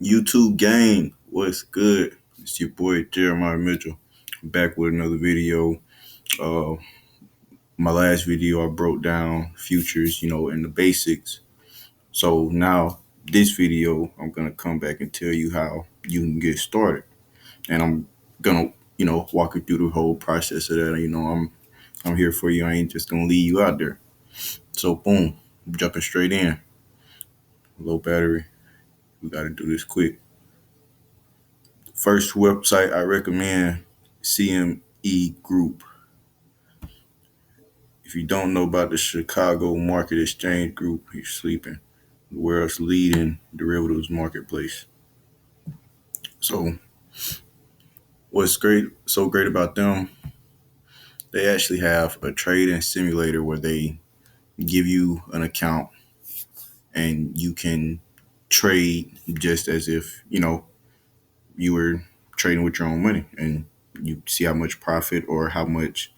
YouTube gang, what's good? It's your boy Jeremiah Mitchell, back with another video. Uh, my last video I broke down futures, and the basics. So now this video, I'm gonna come back and tell you how you can get started, and I'm gonna, walk you through the whole process of that. I'm here for you. I ain't just gonna leave you out there. So boom, jumping straight in. Low battery. We gotta do this quick. First website I recommend, CME Group. If you don't know about the Chicago Market Exchange Group, you're sleeping. The world's leading derivatives marketplace. So what's great about them, they actually have a trading simulator where they give you an account and you can trade just as if, you were trading with your own money, and you see how much profit or how much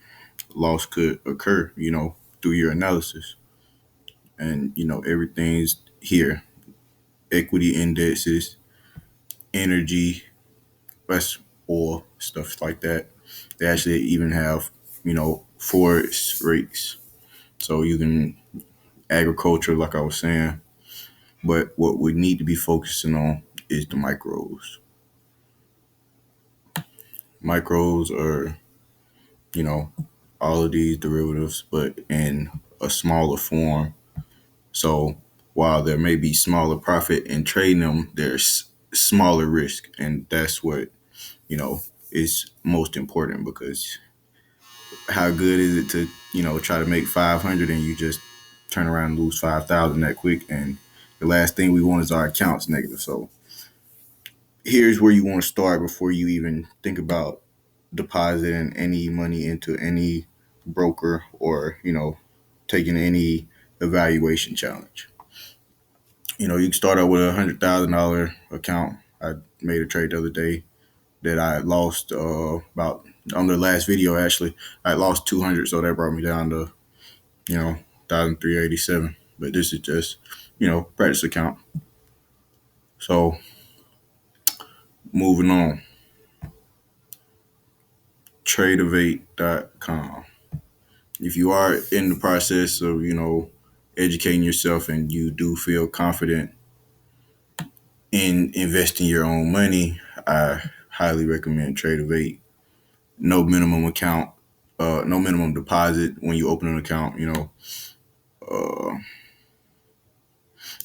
loss could occur, through your analysis. And, everything's here: equity indexes, energy, that's oil, stuff like that. They actually even have, forest rates. So you can agriculture, like I was saying. But what we need to be focusing on is the micros. Micros are, you know, all of these derivatives, but in a smaller form. So while there may be smaller profit in trading them, there's smaller risk, and that's what is most important, because how good is it to try to make 500 and you just turn around and lose 5,000 that quick, and the last thing we want is our accounts negative. So here's where you want to start before you even think about depositing any money into any broker, or taking any evaluation challenge. You can start out with $100,000 account. I made a trade the other day that I lost about, on the last video actually, I lost 200, so that brought me down to 1,387. But this is just practice account. So moving on, tradeovate.com. If you are in the process of educating yourself and you do feel confident in investing your own money, I highly recommend Tradeovate. No minimum account, no minimum deposit when you open an account. Uh,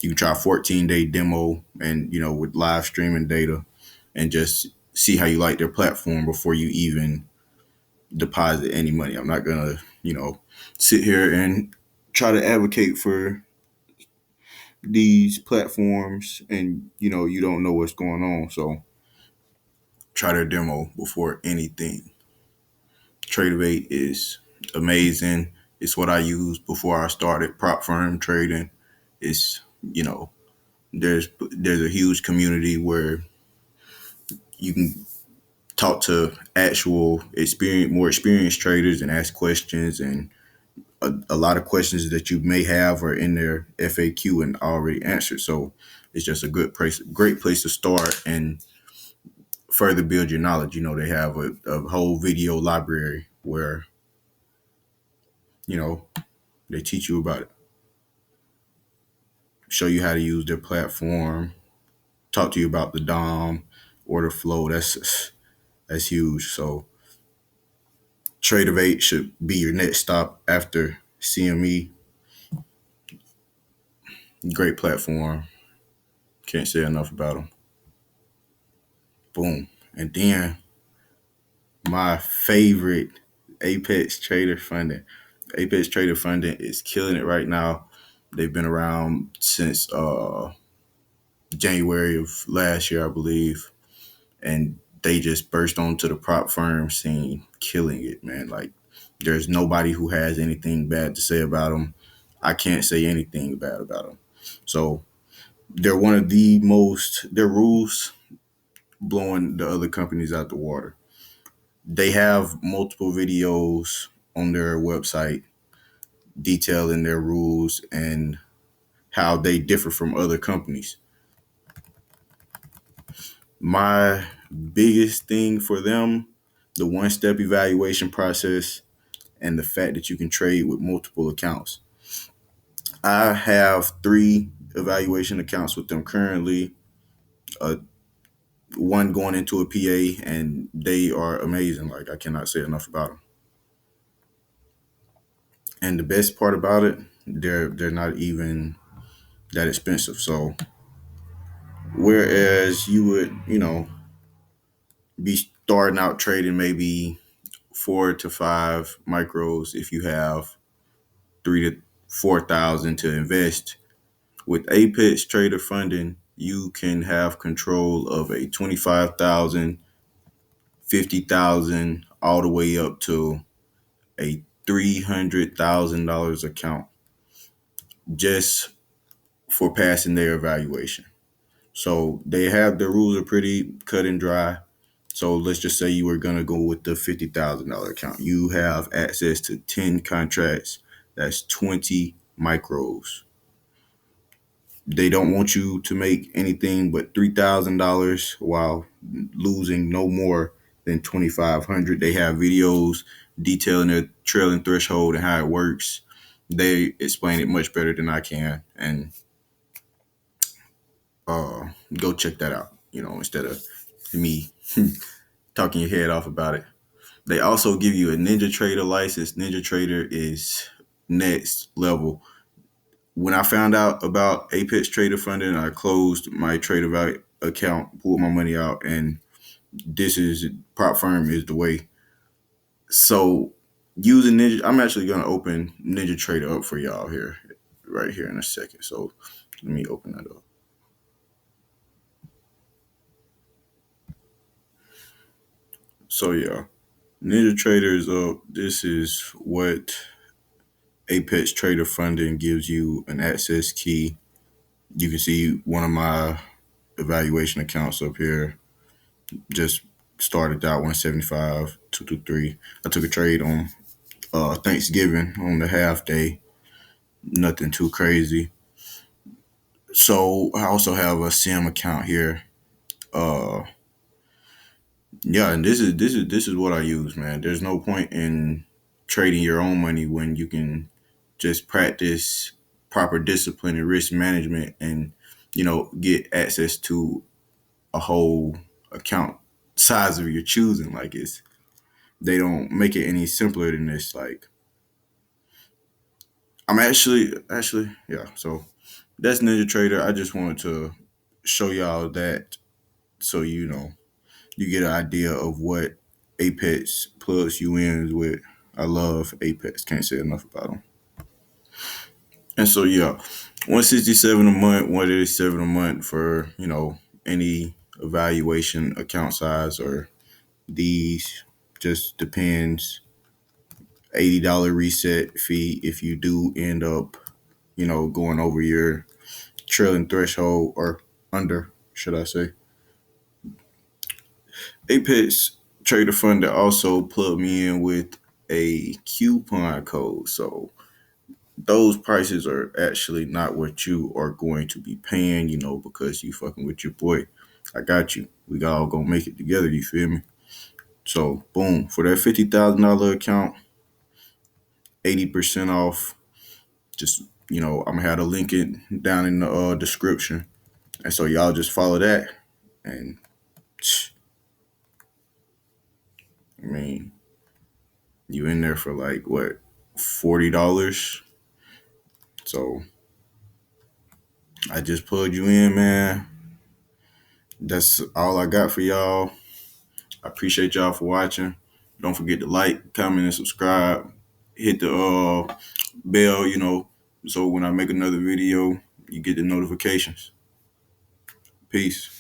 you can try a 14-day demo, and with live streaming data, and just see how you like their platform before you even deposit any money. I'm not gonna, sit here and try to advocate for these platforms, and you don't know what's going on. So try their demo before anything. Tradeovate is amazing. It's what I used before I started prop firm trading. It's there's a huge community where you can talk to actual more experienced traders and ask questions, and a lot of questions that you may have are in their FAQ and already answered. So it's just a great place to start and further build your knowledge. They have a whole video library where they teach you about it, show you how to use their platform, talk to you about the DOM, order flow. That's huge. So Tradeovate should be your next stop after CME. Great platform. Can't say enough about them. Boom. And then my favorite, Apex Trader Funding. Apex Trader Funding is killing it right now. They've been around since January of last year, I believe, and they just burst onto the prop firm scene, killing it, man. Like, there's nobody who has anything bad to say about them. I can't say anything bad about them. So they're one of the most, their rules blowing the other companies out the water. They have multiple videos on their website detailing their rules and how they differ from other companies. My biggest thing for them, the one step evaluation process and the fact that you can trade with multiple accounts. I have three evaluation accounts with them currently. Uh, one going into a PA, and they are amazing. Like I cannot say enough about them. And the best part about it, they're not even that expensive. So whereas you would, be starting out trading maybe 4 to 5 micros if you have 3 to 4 thousand to invest. With Apex Trader Funding, you can have control of a 25,000, 50,000, all the way up to a $300,000 account just for passing their evaluation. So they have the rules are pretty cut and dry. So let's just say you were gonna go with the $50,000 account. You have access to 10 contracts. That's 20 micros. They don't want you to make anything but $3,000 while losing no more than 2,500. They have videos detailing their trailing threshold and how it works. They explain it much better than I can, and go check that out. Instead of me talking your head off about it. They also give you a Ninja Trader license. Ninja Trader is next level. When I found out about Apex Trader Funding, I closed my Trader Value account, pulled my money out, and this is Prop Firm is the way. So using Ninja, I'm actually going to open Ninja Trader up for y'all here, right here in a second. So let me open that up. So yeah, Ninja Trader is up. This is what Apex Trader Funding gives you an access key. You can see one of my evaluation accounts up here. Just started out 175, 223. I took a trade on Thanksgiving on the half day. Nothing too crazy. So I also have a Sim account here. Uh yeah, and this is what I use, man. There's no point in trading your own money when you can just practice proper discipline and risk management and get access to a whole account size of your choosing. Like they don't make it any simpler than this. Like I'm actually yeah. So that's Ninja Trader. I just wanted to show y'all that so you get an idea of what Apex plugs you in with. I love Apex. Can't say enough about them. And so yeah, 167 a month, 187 a month for any evaluation account size or these just depends. $80 reset fee if you do end up going over your trailing threshold or under, should I say. Apex Trader Funder also plugged me in with a coupon code. So those prices are actually not what you are going to be paying, because you fucking with your boy. I got you. We all gonna make it together, you feel me? So boom, for that $50,000 account, 80% off. Just I'm gonna have the link down in the description. And so y'all just follow that. And I mean, you in there for like what, $40? So I just plugged you in, man. That's all I got for y'all. I appreciate y'all for watching. Don't forget to like, comment, and subscribe. Hit the bell, so when I make another video, you get the notifications. Peace.